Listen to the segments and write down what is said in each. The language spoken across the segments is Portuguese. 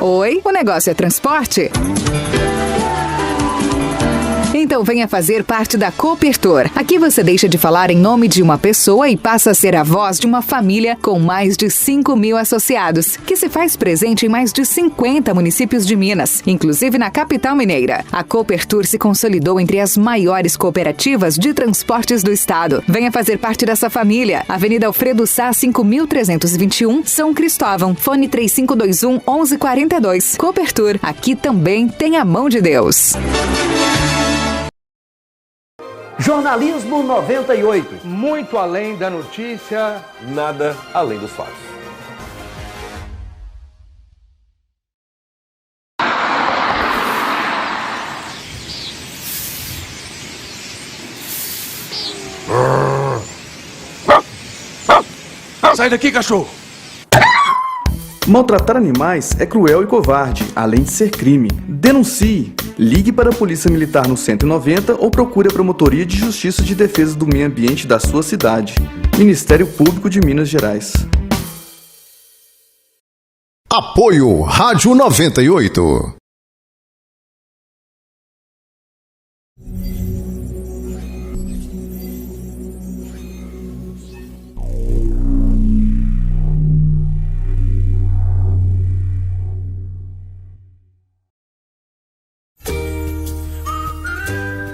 Oi, o negócio é transporte? Então venha fazer parte da Copertor. Aqui você deixa de falar em nome de uma pessoa e passa a ser a voz de uma família com mais de 5.000 associados, que se faz presente em mais de 50 municípios de Minas, inclusive na capital mineira. A Copertor se consolidou entre as maiores cooperativas de transportes do estado. Venha fazer parte dessa família. Avenida Alfredo Sá, 5.321, São Cristóvão. Fone 3521-1142. Copertor, aqui também tem a mão de Deus. Jornalismo 98. Muito além da notícia, nada além dos fatos. Sai daqui, cachorro! Maltratar animais é cruel e covarde, além de ser crime. Denuncie! Ligue para a Polícia Militar no 190 ou procure a Promotoria de Justiça de Defesa do Meio Ambiente da sua cidade. Ministério Público de Minas Gerais. Apoio Rádio 98.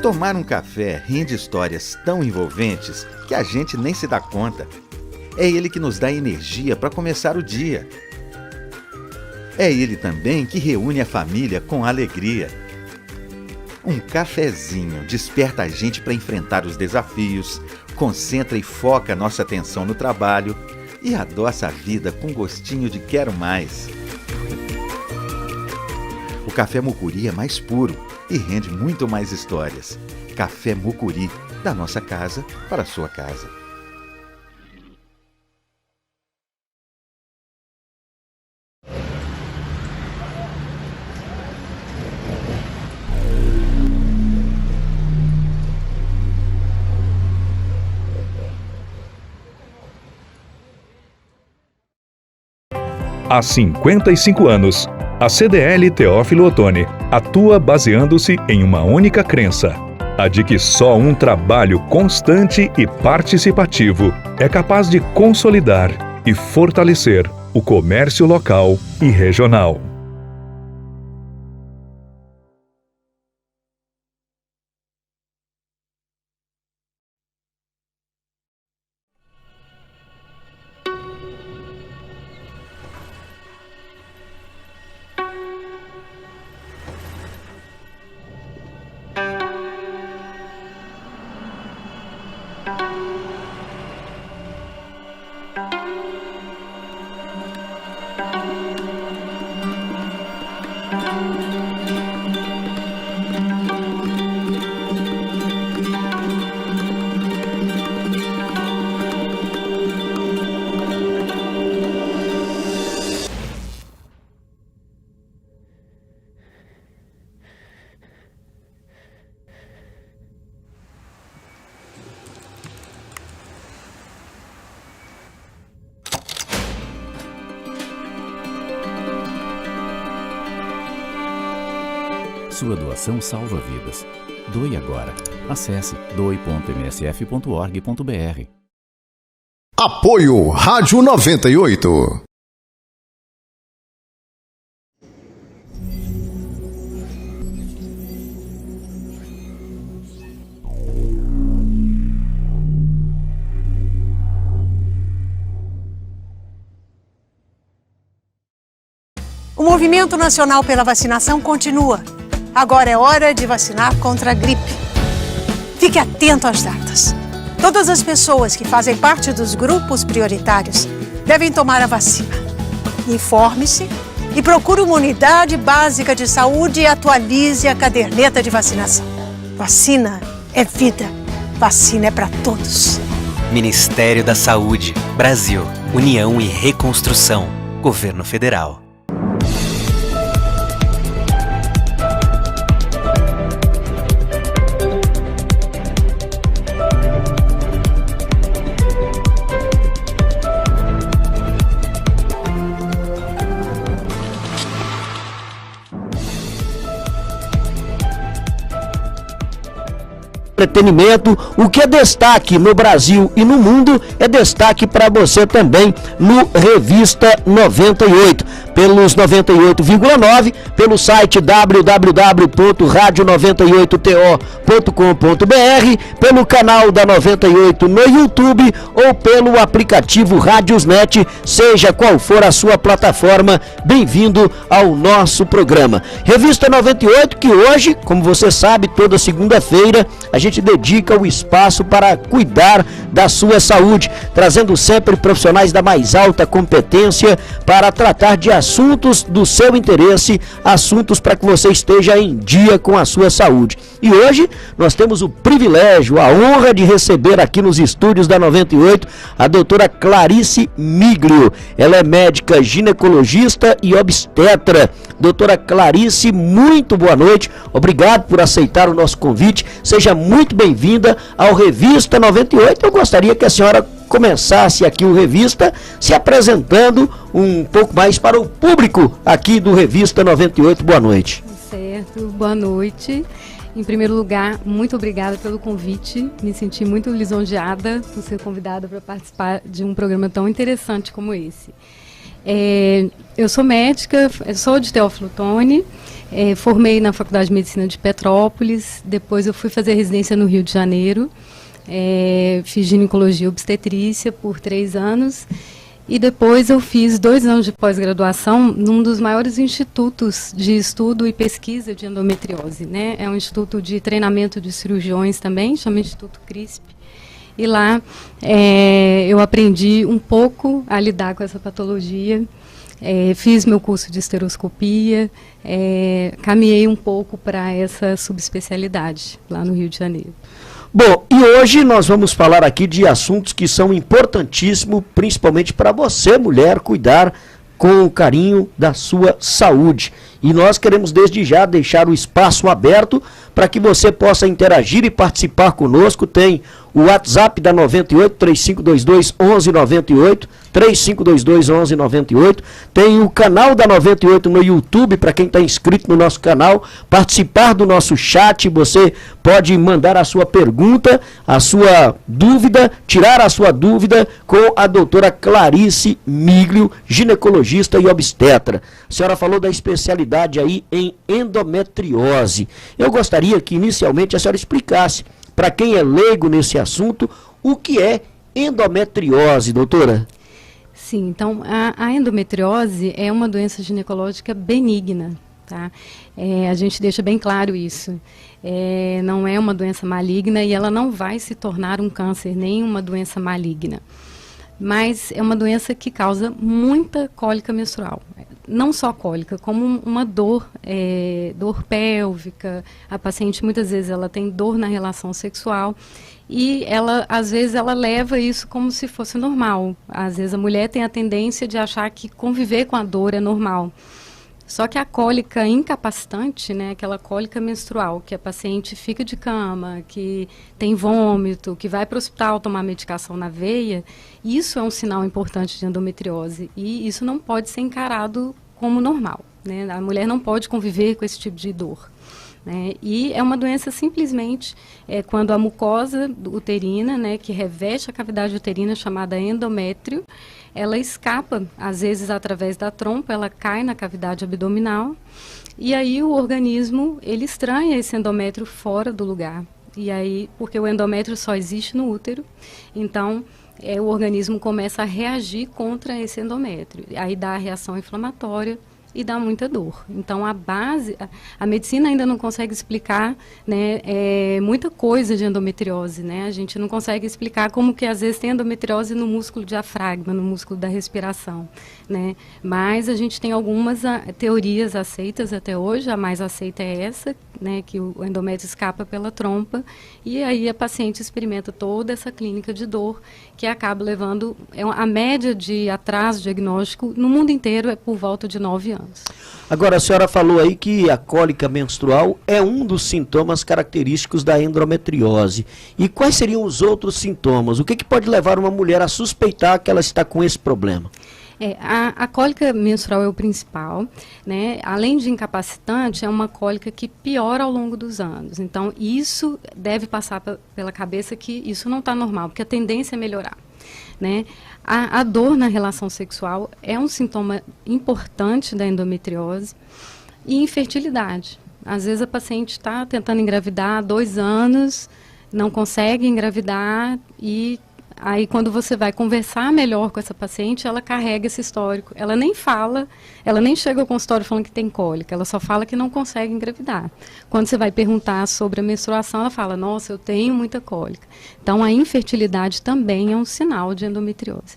Tomar um café rende histórias tão envolventes que a gente nem se dá conta. É ele que nos dá energia para começar o dia. É ele também que reúne a família com alegria. Um cafezinho desperta a gente para enfrentar os desafios, concentra e foca nossa atenção no trabalho e adoça a vida com gostinho de quero mais. O café Mucuri é mais puro e rende muito mais histórias. Café Mucuri, da nossa casa para a sua casa. Há 55 anos, a CDL Teófilo Otoni atua baseando-se em uma única crença, a de que só um trabalho constante e participativo é capaz de consolidar e fortalecer o comércio local e regional. Sua doação salva vidas. Doe agora. Acesse doe.msf.org.br. Apoio Rádio 98. O movimento nacional pela vacinação continua. Agora é hora de vacinar contra a gripe. Fique atento às datas. Todas as pessoas que fazem parte dos grupos prioritários devem tomar a vacina. Informe-se e procure uma unidade básica de saúde e atualize a caderneta de vacinação. Vacina é vida. Vacina é para todos. Ministério da Saúde, Brasil, União e Reconstrução, Governo Federal. entretenimento. O que é destaque no Brasil e no mundo é destaque para você também no Revista 98. Pelos 98,9, pelo site www.radio98to.com.br, pelo canal da 98 no YouTube ou pelo aplicativo Radiosnet, seja qual for a sua plataforma. Bem-vindo ao nosso programa. Revista 98, que hoje, como você sabe, toda segunda-feira a gente dedica o espaço para cuidar da sua saúde, trazendo sempre profissionais da mais alta competência para tratar de assuntos do seu interesse, assuntos para que você esteja em dia com a sua saúde. E hoje nós temos o privilégio, a honra de receber aqui nos estúdios da 98 a doutora Clarice Miglio. Ela é médica ginecologista e obstetra. Doutora Clarice, muito boa noite. Obrigado por aceitar o nosso convite. Seja muito bem-vinda ao Revista 98. Eu gostaria que a senhora começasse aqui o Revista se apresentando um pouco mais para o público aqui do Revista 98. Boa noite. Certo, boa noite. Em primeiro lugar, muito obrigada pelo convite. Me senti muito lisonjeada por ser convidada para participar de um programa tão interessante como esse. Eu sou médica, sou de Teófilo Otoni, formei na Faculdade de Medicina de Petrópolis, depois eu fui fazer residência no Rio de Janeiro, fiz ginecologia e obstetrícia por 3 anos e depois eu fiz 2 anos de pós-graduação num dos maiores institutos de estudo e pesquisa de endometriose, né? É um instituto de treinamento de cirurgiões também, chama Instituto CRISP. E lá eu aprendi um pouco a lidar com essa patologia, fiz meu curso de esteroscopia, caminhei um pouco para essa subespecialidade lá no Rio de Janeiro. Bom, e hoje nós vamos falar aqui de assuntos que são importantíssimos, principalmente para você, mulher, cuidar com o carinho da sua saúde. E nós queremos desde já deixar o espaço aberto para que você possa interagir e participar conosco. Tem o WhatsApp da 98, 3522 1198, 3522 1198. Tem o canal da 98 no YouTube, para quem está inscrito no nosso canal, participar do nosso chat. Você pode mandar a sua pergunta, a sua dúvida, tirar a sua dúvida com a doutora Clarice Miglio, ginecologista e obstetra. A senhora falou da especialidade aí em endometriose. Eu gostaria que inicialmente a senhora explicasse, para quem é leigo nesse assunto, o que é endometriose, doutora? Sim, então a endometriose é uma doença ginecológica benigna, tá? A gente deixa bem claro isso. Não é uma doença maligna e ela não vai se tornar um câncer, nem uma doença maligna. Mas é uma doença que causa muita cólica menstrual. Não só cólica, como uma dor, dor pélvica. A paciente, muitas vezes, ela tem dor na relação sexual e ela, às vezes, ela leva isso como se fosse normal. Às vezes, a mulher tem a tendência de achar que conviver com a dor é normal. Só que a cólica incapacitante, né, aquela cólica menstrual, que a paciente fica de cama, que tem vômito, que vai para o hospital tomar medicação na veia, isso é um sinal importante de endometriose e isso não pode ser encarado como normal, né? A mulher não pode conviver com esse tipo de dor, né? E é uma doença simplesmente quando a mucosa uterina, né, que reveste a cavidade uterina, chamada endométrio, ela escapa, às vezes através da trompa, ela cai na cavidade abdominal e aí o organismo, ele estranha esse endométrio fora do lugar. E aí, porque o endométrio só existe no útero, então o organismo começa a reagir contra esse endométrio. Aí dá a reação inflamatória e dá muita dor. Então, a medicina ainda não consegue explicar, né, muita coisa de endometriose, né? A gente não consegue explicar como que às vezes tem endometriose no músculo diafragma, no músculo da respiração, né? Mas a gente tem algumas teorias aceitas até hoje. A mais aceita é essa, né, que o endométrio escapa pela trompa e aí a paciente experimenta toda essa clínica de dor que acaba levando a média de atraso diagnóstico no mundo inteiro é por volta de 9 anos. Agora, a senhora falou aí que a cólica menstrual é um dos sintomas característicos da endometriose. E quais seriam os outros sintomas? O que pode levar uma mulher a suspeitar que ela está com esse problema? A cólica menstrual é o principal, né? Além de incapacitante, é uma cólica que piora ao longo dos anos. Então, isso deve passar pela cabeça que isso não está normal, porque a tendência é melhorar, né? A dor na relação sexual é um sintoma importante da endometriose e infertilidade. Às vezes a paciente está tentando engravidar há 2 anos, não consegue engravidar e aí, quando você vai conversar melhor com essa paciente, ela carrega esse histórico. Ela nem fala, ela nem chega ao consultório falando que tem cólica, ela só fala que não consegue engravidar. Quando você vai perguntar sobre a menstruação, ela fala, nossa, eu tenho muita cólica. Então, a infertilidade também é um sinal de endometriose.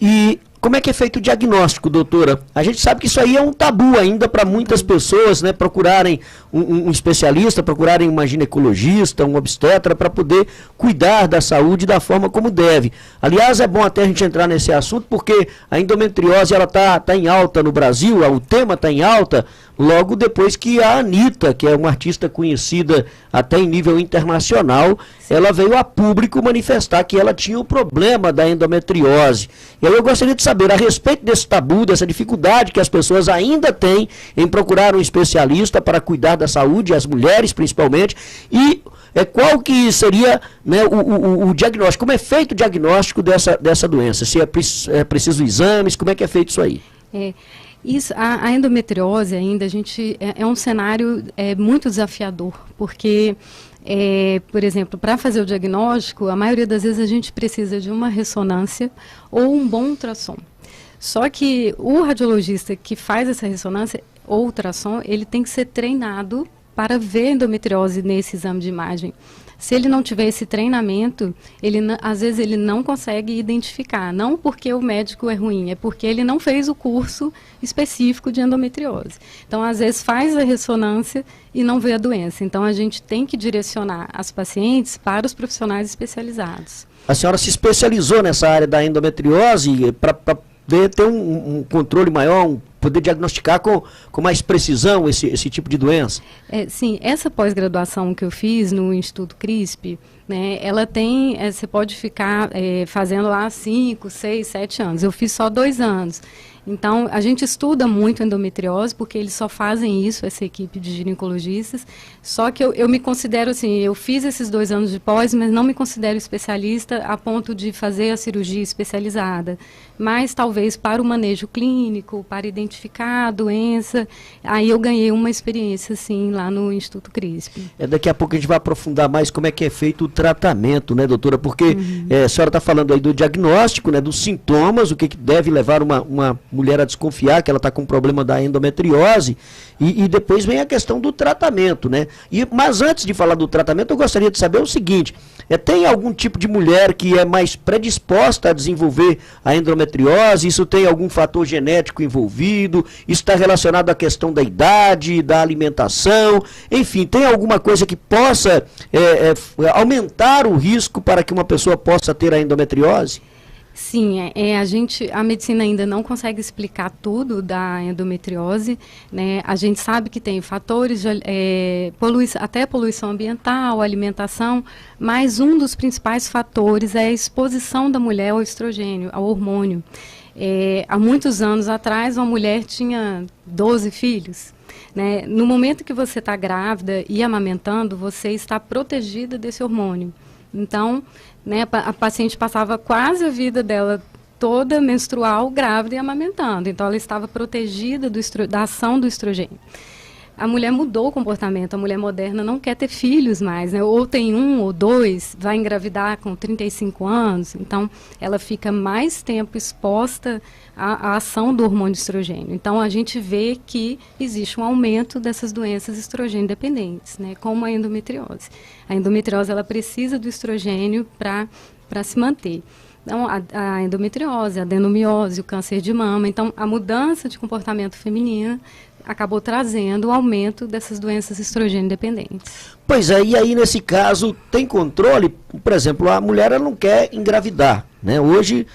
E como é que é feito o diagnóstico, doutora? A gente sabe que isso aí é um tabu ainda para muitas pessoas, né? Procurarem um especialista, procurarem uma ginecologista, um obstetra, para poder cuidar da saúde da forma como deve. Aliás, é bom até a gente entrar nesse assunto, porque a endometriose ela tá em alta no Brasil, o tema está em alta, logo depois que a Anitta, que é uma artista conhecida até em nível internacional, ela veio a público manifestar que ela tinha o problema da endometriose. E aí eu gostaria de saber a respeito desse tabu, dessa dificuldade que as pessoas ainda têm em procurar um especialista para cuidar da saúde, as mulheres principalmente, e qual que seria, né, o diagnóstico, como é feito o diagnóstico dessa doença, se é preciso exames, como é que é feito isso aí? Isso, a endometriose ainda, é um cenário muito desafiador, porque, por exemplo, para fazer o diagnóstico, a maioria das vezes a gente precisa de uma ressonância ou um bom ultrassom. Só que o radiologista que faz essa ressonância ou ultrassom, ele tem que ser treinado para ver endometriose nesse exame de imagem. Se ele não tiver esse treinamento, às vezes ele não consegue identificar. Não porque o médico é ruim, é porque ele não fez o curso específico de endometriose. Então, às vezes faz a ressonância e não vê a doença. Então, a gente tem que direcionar as pacientes para os profissionais especializados. A senhora se especializou nessa área da endometriose para ter um controle maior, poder diagnosticar com mais precisão esse tipo de doença? Sim, essa pós-graduação que eu fiz no Instituto CRISP, né, ela tem, você pode ficar fazendo lá 5, 6, 7 anos. Eu fiz só 2 anos. Então, a gente estuda muito endometriose, porque eles só fazem isso, essa equipe de ginecologistas. Só que eu me considero assim, eu fiz esses 2 anos de pós, mas não me considero especialista a ponto de fazer a cirurgia especializada. Mas talvez para o manejo clínico, para identificar a doença, aí eu ganhei uma experiência, assim, lá no Instituto CRISP. Daqui a pouco a gente vai aprofundar mais como é que é feito o tratamento, né, doutora? Porque a senhora está falando aí do diagnóstico, né, dos sintomas, o que deve levar uma mulher a desconfiar que ela está com problema da endometriose, e depois vem a questão do tratamento, né? Mas antes de falar do tratamento, eu gostaria de saber o seguinte, tem algum tipo de mulher que é mais predisposta a desenvolver a endometriose? Isso tem algum fator genético envolvido? Isso está relacionado à questão da idade, da alimentação? Enfim, tem alguma coisa que possa aumentar o risco para que uma pessoa possa ter a endometriose? Sim, a medicina ainda não consegue explicar tudo da endometriose, né? A gente sabe que tem fatores, até poluição ambiental, alimentação, mas um dos principais fatores é a exposição da mulher ao estrogênio, ao hormônio. Há muitos anos atrás, uma mulher tinha 12 filhos. Né? No momento que você está grávida e amamentando, você está protegida desse hormônio. Então, né, a paciente passava quase a vida dela toda menstrual, grávida e amamentando. Então, ela estava protegida da ação do estrogênio. A mulher mudou o comportamento, a mulher moderna não quer ter filhos mais, né? Ou tem 1 ou 2, vai engravidar com 35 anos, então ela fica mais tempo exposta à ação do hormônio estrogênio. Então, a gente vê que existe um aumento dessas doenças estrogênio dependentes, né? Como a endometriose. A endometriose, ela precisa do estrogênio para se manter. Então, a endometriose, a adenomiose, o câncer de mama. Então, a mudança de comportamento feminino acabou trazendo o aumento dessas doenças estrogênio dependentes. Pois é, e aí nesse caso tem controle? Por exemplo, a mulher ela não quer engravidar, né? Hoje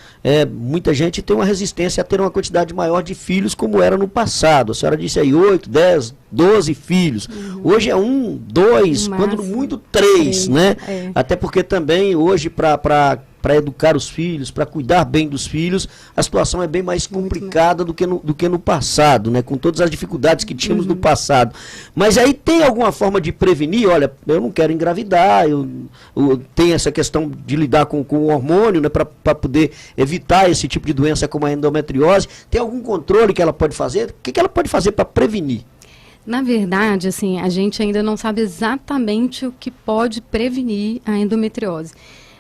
muita gente tem uma resistência a ter uma quantidade maior de filhos como era no passado. A senhora disse aí 8, 10, 12 filhos. Hoje é 1, 2, quando muito 3, né? Até porque também hoje para para educar os filhos, para cuidar bem dos filhos, a situação é bem mais complicada do que no passado, né? Com todas as dificuldades que tínhamos no passado. Mas aí tem alguma forma de prevenir? Olha, eu não quero engravidar, eu tenho essa questão de lidar com o hormônio, né? Para poder evitar esse tipo de doença como a endometriose. Tem algum controle que ela pode fazer? O que ela pode fazer para prevenir? Na verdade, assim, a gente ainda não sabe exatamente o que pode prevenir a endometriose.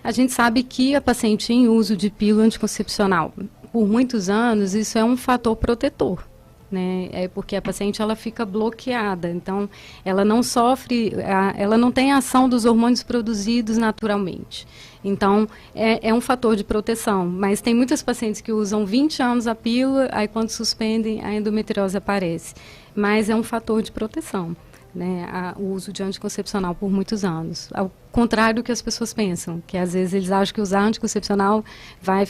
A gente sabe que a paciente em uso de pílula anticoncepcional, por muitos anos, isso é um fator protetor, né? É porque a paciente ela fica bloqueada, então ela não sofre, ela não tem a ação dos hormônios produzidos naturalmente. Então, é um fator de proteção, mas tem muitas pacientes que usam 20 anos a pílula, aí quando suspendem, a endometriose aparece. Mas é um fator de proteção, né, o uso de anticoncepcional por muitos anos. Ao contrário do que as pessoas pensam, que às vezes eles acham que usar anticoncepcional vai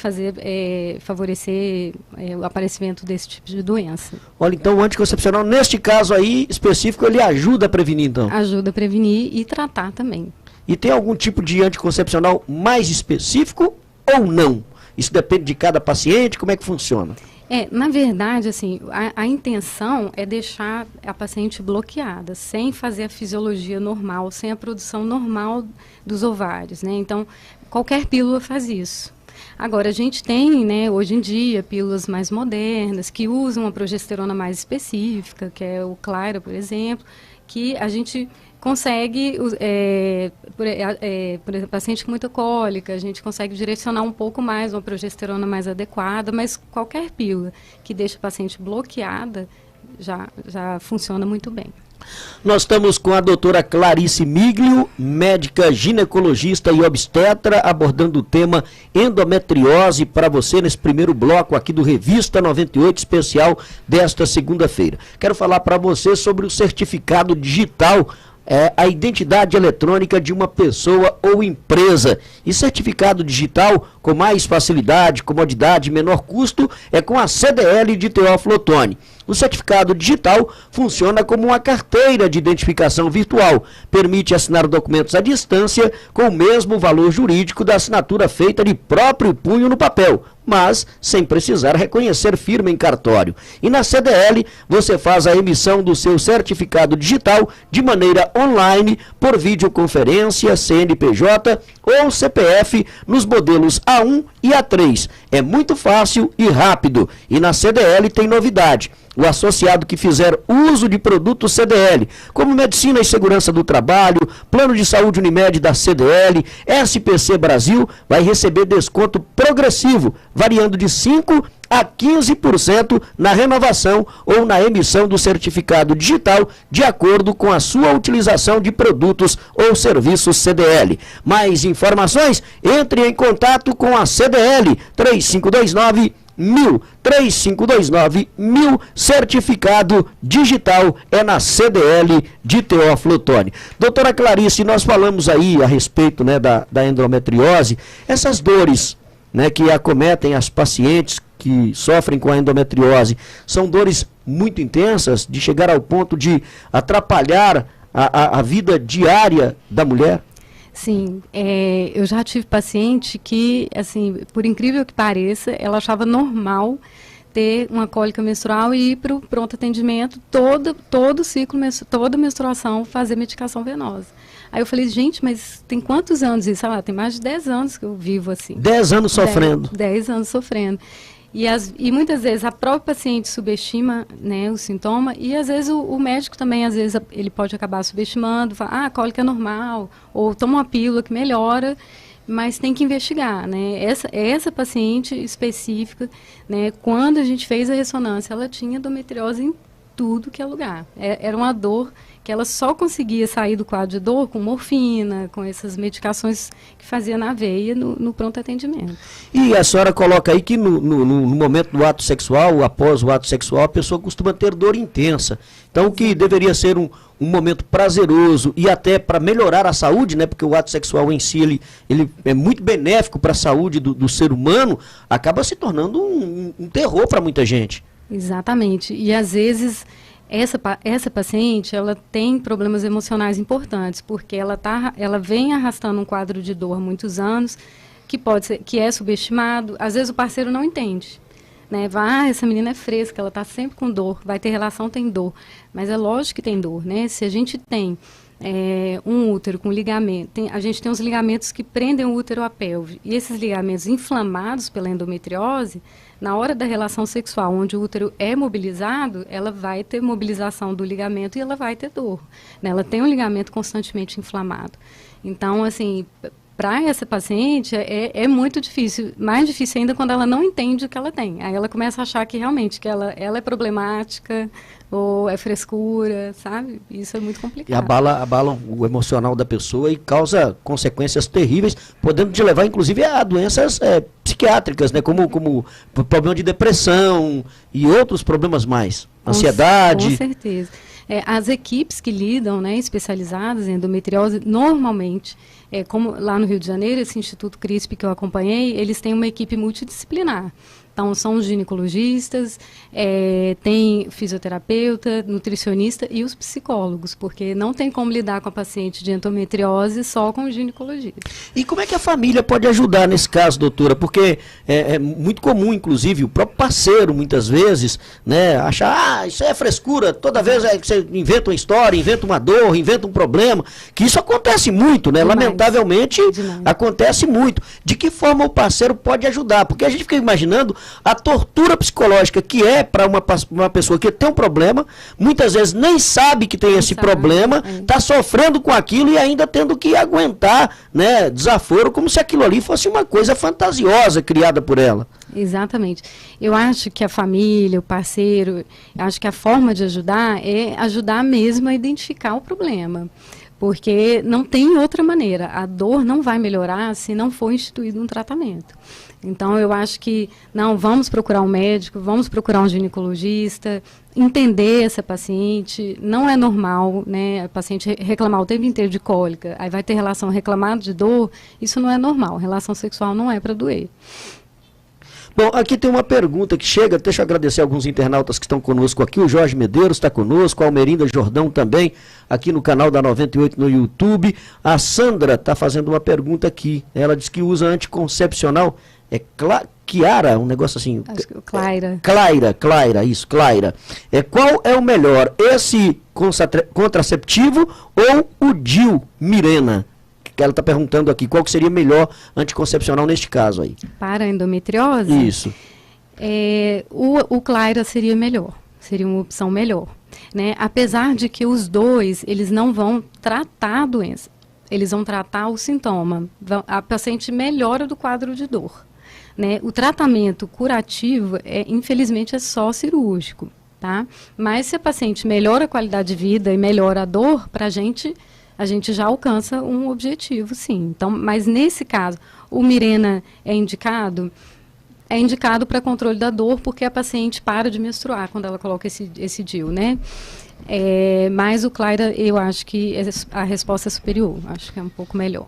favorecer o aparecimento desse tipo de doença. Olha, então o anticoncepcional, neste caso aí específico, ele ajuda a prevenir, então? Ajuda a prevenir e tratar também. E tem algum tipo de anticoncepcional mais específico ou não? Isso depende de cada paciente, como é que funciona? Na verdade, assim, a intenção é deixar a paciente bloqueada, sem fazer a fisiologia normal, sem a produção normal dos ovários, né? Então, qualquer pílula faz isso. Agora, a gente tem, né, hoje em dia, pílulas mais modernas, que usam uma progesterona mais específica, que é o Clara, por exemplo, que a gente consegue, por exemplo, paciente com muita cólica, a gente consegue direcionar um pouco mais, uma progesterona mais adequada, mas qualquer pílula que deixa a paciente bloqueada já funciona muito bem. Nós estamos com a doutora Clarice Miglio, médica ginecologista e obstetra, abordando o tema endometriose para você nesse primeiro bloco aqui do Revista 98 especial desta segunda-feira. Quero falar para você sobre o certificado digital, a identidade eletrônica de uma pessoa ou empresa. E certificado digital com mais facilidade, comodidade e menor custo é com a CDL de Teófilo Otoni. O certificado digital funciona como uma carteira de identificação virtual. Permite assinar documentos à distância com o mesmo valor jurídico da assinatura feita de próprio punho no papel, mas sem precisar reconhecer firma em cartório. E na CDL, você faz a emissão do seu certificado digital de maneira online, por videoconferência, CNPJ ou CPF, nos modelos A1 e A3. É muito fácil e rápido. E na CDL tem novidade. O associado que fizer uso de produtos CDL, como Medicina e Segurança do Trabalho, Plano de Saúde Unimed da CDL, SPC Brasil, vai receber desconto progressivo, variando de 5% a 15% na renovação ou na emissão do certificado digital, de acordo com a sua utilização de produtos ou serviços CDL. Mais informações? Entre em contato com a CDL 3529 3529 certificado digital é na CDL de Teófilo Otoni. Doutora Clarice, nós falamos aí a respeito, né, da endometriose, essas dores, né, que acometem as pacientes que sofrem com a endometriose, são dores muito intensas, de chegar ao ponto de atrapalhar a vida diária da mulher? Sim, eu já tive paciente que, assim, por incrível que pareça, ela achava normal ter uma cólica menstrual e ir para o pronto atendimento, todo ciclo, toda menstruação, fazer medicação venosa. Aí eu falei, gente, mas tem quantos anos isso? Tem mais de 10 anos que eu vivo assim. 10 anos sofrendo. 10 anos sofrendo. E muitas vezes a própria paciente subestima, né, o sintoma, e às vezes o médico também, às vezes, ele pode acabar subestimando, fala, a cólica é normal, ou toma uma pílula que melhora, mas tem que investigar, né? Essa paciente específica, né, quando a gente fez a ressonância, ela tinha endometriose em tudo que é lugar. Era uma dor que ela só conseguia sair do quadro de dor com morfina, com essas medicações que fazia na veia no pronto atendimento. E a senhora coloca aí que no momento do ato sexual, após o ato sexual, a pessoa costuma ter dor intensa. Então, que deveria ser um momento prazeroso e até para melhorar a saúde, né? Porque o ato sexual em si, ele é muito benéfico para a saúde do ser humano, acaba se tornando um terror para muita gente. Exatamente. E às vezes essa paciente, ela tem problemas emocionais importantes, porque ela vem arrastando um quadro de dor há muitos anos, que é subestimado. Às vezes o parceiro não entende. Né? Essa menina é fresca, ela está sempre com dor, vai ter relação, tem dor. Mas é lógico que tem dor, né? Se a gente tem um útero com ligamento, a gente tem os ligamentos que prendem o útero à pelve. E esses ligamentos inflamados pela endometriose, na hora da relação sexual, onde o útero é mobilizado, ela vai ter mobilização do ligamento e ela vai ter dor. Né? Ela tem um ligamento constantemente inflamado. Então, assim, para essa paciente é muito difícil, mais difícil ainda quando ela não entende o que ela tem. Aí ela começa a achar que realmente que ela é problemática ou é frescura, sabe? Isso é muito complicado. E abala o emocional da pessoa e causa consequências terríveis, podendo te levar inclusive a doenças psiquiátricas, né? Como problema de depressão e outros problemas mais, ansiedade. Com certeza. As equipes que lidam, né, especializadas em endometriose, normalmente, como lá no Rio de Janeiro, esse Instituto CRISP que eu acompanhei, eles têm uma equipe multidisciplinar. Então, são os ginecologistas, tem fisioterapeuta, nutricionista e os psicólogos, porque não tem como lidar com a paciente de endometriose só com o ginecologista. E como é que a família pode ajudar nesse caso, doutora? Porque é muito comum, inclusive, o próprio parceiro, muitas vezes, né, achar, isso é frescura, toda vez que você inventa uma história, inventa uma dor, inventa um problema, que isso acontece muito, né? Demais. Lamentavelmente, acontece muito. De que forma o parceiro pode ajudar? Porque a gente fica imaginando a tortura psicológica que é para uma pessoa que tem um problema, muitas vezes nem sabe que tem esse problema, está sofrendo com aquilo e ainda tendo que aguentar, né, desaforo, como se aquilo ali fosse uma coisa fantasiosa criada por ela. Exatamente. Eu acho que a família, o parceiro, acho que a forma de ajudar é ajudar mesmo a identificar o problema. Porque não tem outra maneira. A dor não vai melhorar se não for instituído um tratamento. Então, eu acho que, vamos procurar um médico, vamos procurar um ginecologista, entender essa paciente. Não é normal, né, a paciente reclamar o tempo inteiro de cólica, aí vai ter relação reclamada de dor, isso não é normal. Relação sexual não é para doer. Bom, aqui tem uma pergunta que chega, deixa eu agradecer alguns internautas que estão conosco aqui, o Jorge Medeiros está conosco, a Almerinda Jordão também, aqui no canal da 98 no YouTube. A Sandra está fazendo uma pergunta aqui, ela diz que usa anticoncepcional, Chiara, um negócio assim. Acho que Claira. Claira, isso, Claira. Qual é o melhor, esse contraceptivo ou o DIU Mirena? Que ela está perguntando aqui, qual que seria melhor anticoncepcional neste caso aí? Para a endometriose? Isso. O Claira seria melhor, seria uma opção melhor. Né? Apesar de que os dois, eles não vão tratar a doença, eles vão tratar o sintoma. A paciente melhora do quadro de dor. Né? O tratamento curativo, infelizmente, é só cirúrgico. Tá? Mas se a paciente melhora a qualidade de vida e melhora a dor, para a gente já alcança um objetivo, sim. Então, mas nesse caso, o Mirena é indicado para controle da dor, porque a paciente para de menstruar quando ela coloca esse DIU, né? Mas o Claira, eu acho que a resposta é superior, acho que é um pouco melhor.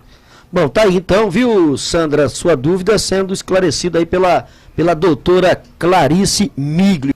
Bom, tá aí então, viu, Sandra, sua dúvida sendo esclarecida aí pela doutora Clarice Miglio.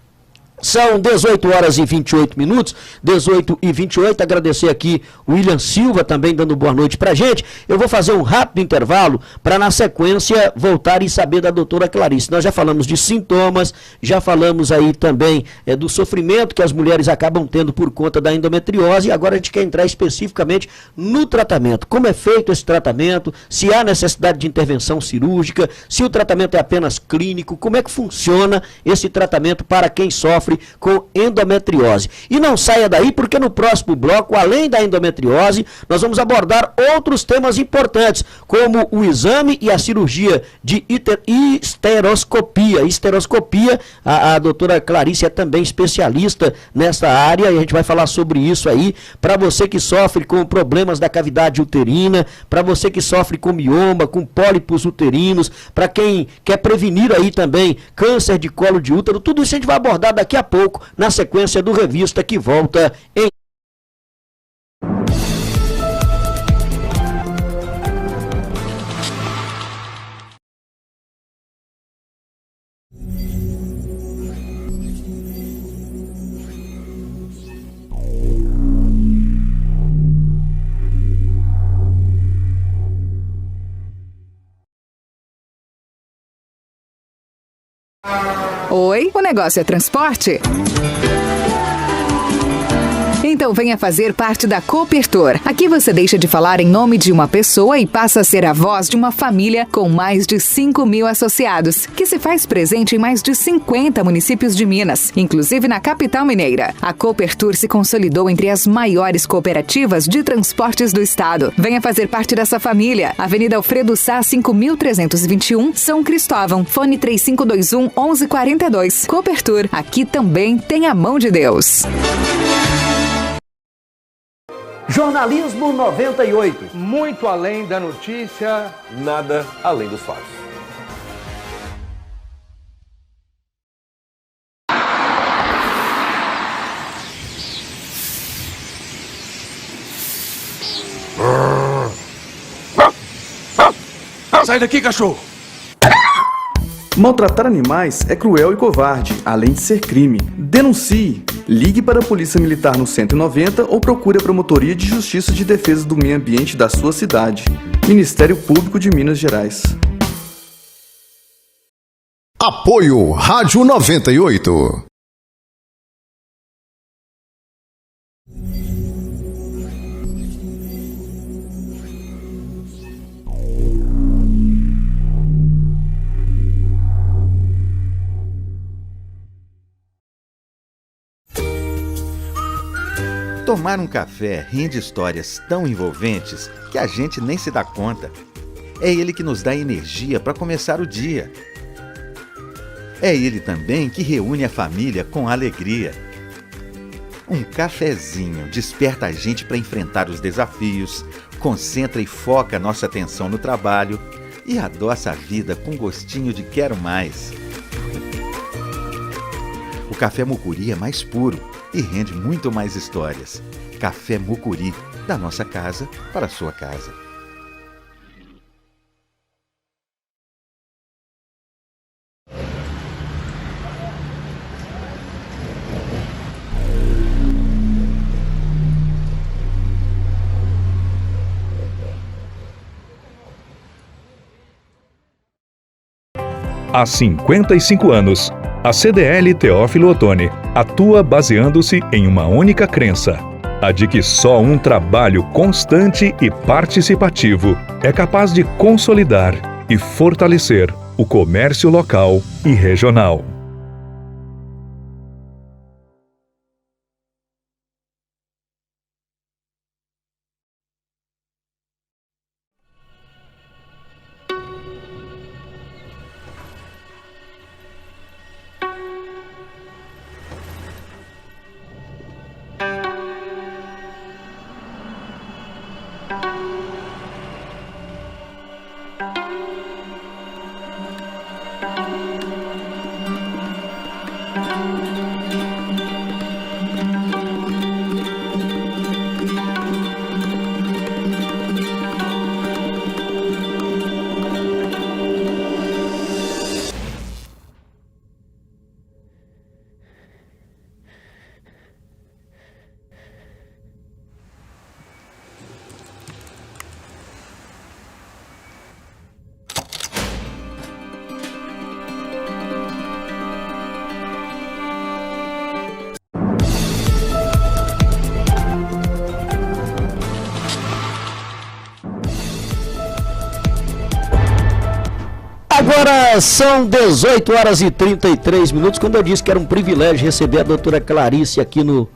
São 18 horas e 28 minutos, 18 e 28, agradecer aqui o William Silva também dando boa noite pra gente. Eu vou fazer um rápido intervalo para na sequência voltar e saber da doutora Clarice. Nós já falamos de sintomas, já falamos aí também do sofrimento que as mulheres acabam tendo por conta da endometriose e agora a gente quer entrar especificamente no tratamento. Como é feito esse tratamento, se há necessidade de intervenção cirúrgica, se o tratamento é apenas clínico, como é que funciona esse tratamento para quem sofre com endometriose. E não saia daí porque no próximo bloco, além da endometriose, nós vamos abordar outros temas importantes, como o exame e a cirurgia de histeroscopia. A doutora Clarice é também especialista nessa área e a gente vai falar sobre isso aí, para você que sofre com problemas da cavidade uterina, para você que sofre com mioma, com pólipos uterinos, para quem quer prevenir aí também câncer de colo de útero, tudo isso a gente vai abordar daqui a pouco, na sequência do Revista que volta em Oi, o negócio é transporte? Então venha fazer parte da Copertor. Aqui você deixa de falar em nome de uma pessoa e passa a ser a voz de uma família com mais de 5.000 associados, que se faz presente em mais de 50 municípios de Minas, inclusive na capital mineira. A Copertor se consolidou entre as maiores cooperativas de transportes do estado. Venha fazer parte dessa família. Avenida Alfredo Sá, 5.321, São Cristóvão. Fone 3521-1142. Copertor, aqui também tem a mão de Deus. Jornalismo 98. Muito além da notícia. Nada além dos fatos. Sai daqui, cachorro! Maltratar animais é cruel e covarde, além de ser crime. Denuncie! Ligue para a Polícia Militar no 190 ou procure a Promotoria de Justiça de Defesa do Meio Ambiente da sua cidade. Ministério Público de Minas Gerais. Apoio Rádio 98. Tomar um café rende histórias tão envolventes que a gente nem se dá conta. É ele que nos dá energia para começar o dia. É ele também que reúne a família com alegria. Um cafezinho desperta a gente para enfrentar os desafios, concentra e foca nossa atenção no trabalho e adoça a vida com gostinho de quero mais. O café Mucuri é mais puro e rende muito mais histórias. Café Mucuri, da nossa casa para a sua casa. Há 55 anos, a CDL Teófilo Otoni atua baseando-se em uma única crença: a de que só um trabalho constante e participativo é capaz de consolidar e fortalecer o comércio local e regional. Agora são 18 horas e 33 minutos, quando eu disse que era um privilégio receber a doutora Clarice aqui no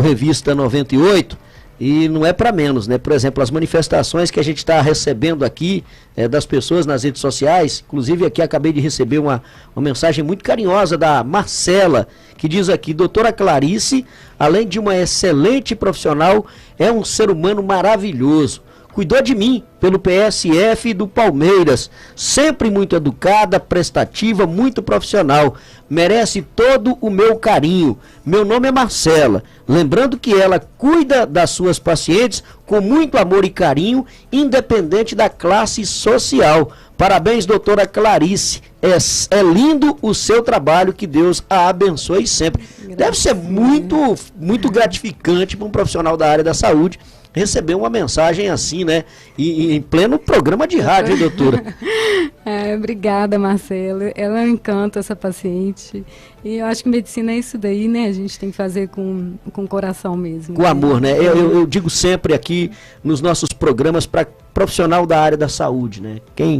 Revista 98, e não é para menos, né? Por exemplo, as manifestações que a gente está recebendo aqui das pessoas nas redes sociais, inclusive aqui acabei de receber uma mensagem muito carinhosa da Marcela, que diz aqui: doutora Clarice, além de uma excelente profissional, é um ser humano maravilhoso. Cuidou de mim pelo PSF do Palmeiras, sempre muito educada, prestativa, muito profissional, merece todo o meu carinho. Meu nome é Marcela, lembrando que ela cuida das suas pacientes com muito amor e carinho, independente da classe social. Parabéns, doutora Clarice, é lindo o seu trabalho, que Deus a abençoe sempre. Deve ser muito gratificante para um profissional da área da saúde receber uma mensagem assim, né? E em pleno programa de rádio, hein, doutora? Obrigada, Marcelo. Ela é um encanto, essa paciente. E eu acho que medicina é isso daí, né? A gente tem que fazer com o coração mesmo. Com amor, né? Eu digo sempre aqui nos nossos programas para profissional da área da saúde, né?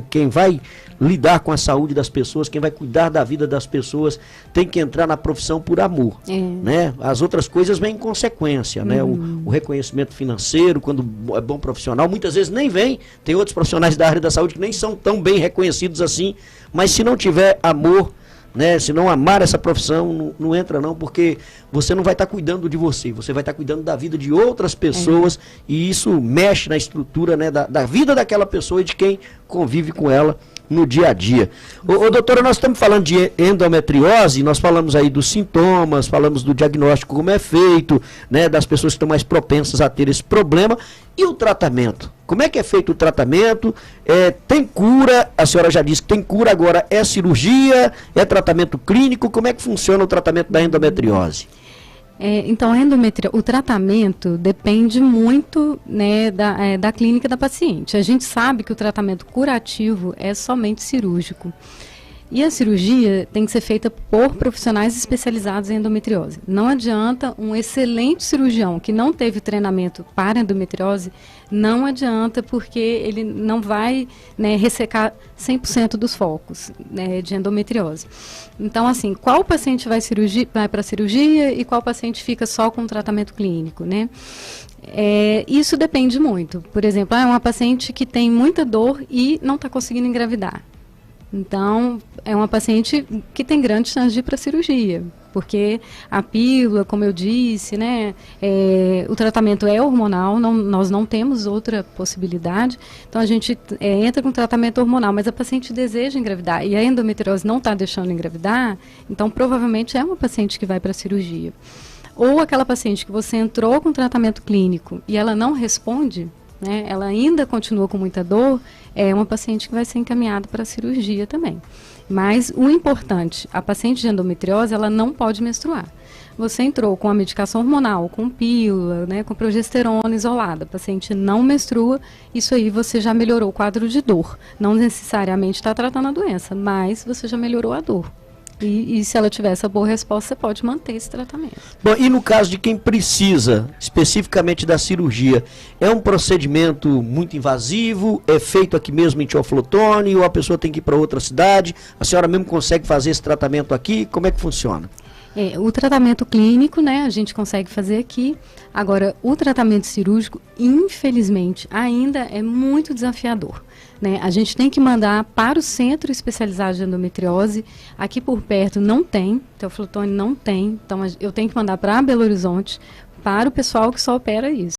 Quem vai lidar com a saúde das pessoas, quem vai cuidar da vida das pessoas, tem que entrar na profissão por amor, né? As outras coisas vêm em consequência, né? O reconhecimento financeiro, quando é bom profissional, muitas vezes nem vem. Tem outros profissionais da área da saúde que nem são tão bem reconhecidos assim, mas se não tiver amor, né, se não amar essa profissão, não entra não, porque você não vai estar cuidando de você vai estar cuidando da vida de outras pessoas, e isso mexe na estrutura, né, da vida daquela pessoa e de quem convive com ela no dia a dia. Doutora, nós estamos falando de endometriose, nós falamos aí dos sintomas, falamos do diagnóstico, como é feito, né, das pessoas que estão mais propensas a ter esse problema, e o tratamento? Como é que é feito o tratamento? Tem cura? A senhora já disse que tem cura, agora é cirurgia, é tratamento clínico? Como é que funciona o tratamento da endometriose? Então, o tratamento depende muito, né, da clínica da paciente. A gente sabe que o tratamento curativo é somente cirúrgico. E a cirurgia tem que ser feita por profissionais especializados em endometriose. Não adianta um excelente cirurgião que não teve treinamento para endometriose, não adianta, porque ele não vai, né, ressecar 100% dos focos, né, de endometriose. Então, assim, qual paciente vai para a cirurgia e qual paciente fica só com tratamento clínico, né? Isso depende muito. Por exemplo, é uma paciente que tem muita dor e não está conseguindo engravidar. Então, é uma paciente que tem grande chance de ir para a cirurgia, porque a pílula, como eu disse, né, o tratamento é hormonal, nós não temos outra possibilidade, então a gente entra com tratamento hormonal, mas a paciente deseja engravidar e a endometriose não está deixando engravidar, então provavelmente é uma paciente que vai para a cirurgia. Ou aquela paciente que você entrou com tratamento clínico e ela não responde, né, ela ainda continua com muita dor, é uma paciente que vai ser encaminhada para a cirurgia também. Mas o importante, a paciente de endometriose, ela não pode menstruar. Você entrou com a medicação hormonal, com pílula, né, com progesterona isolada, a paciente não menstrua, isso aí você já melhorou o quadro de dor. Não necessariamente está tratando a doença, mas você já melhorou a dor. E se ela tiver essa boa resposta, você pode manter esse tratamento. Bom, e no caso de quem precisa especificamente da cirurgia, é um procedimento muito invasivo, é feito aqui mesmo em Teoflotone, ou a pessoa tem que ir para outra cidade? A senhora mesmo consegue fazer esse tratamento aqui? Como é que funciona? O tratamento clínico, né, a gente consegue fazer aqui. Agora, o tratamento cirúrgico, infelizmente, ainda é muito desafiador, né? A gente tem que mandar para o centro especializado de endometriose. Aqui por perto não tem, Teoflotone não tem. Então, eu tenho que mandar para Belo Horizonte, para o pessoal que só opera isso.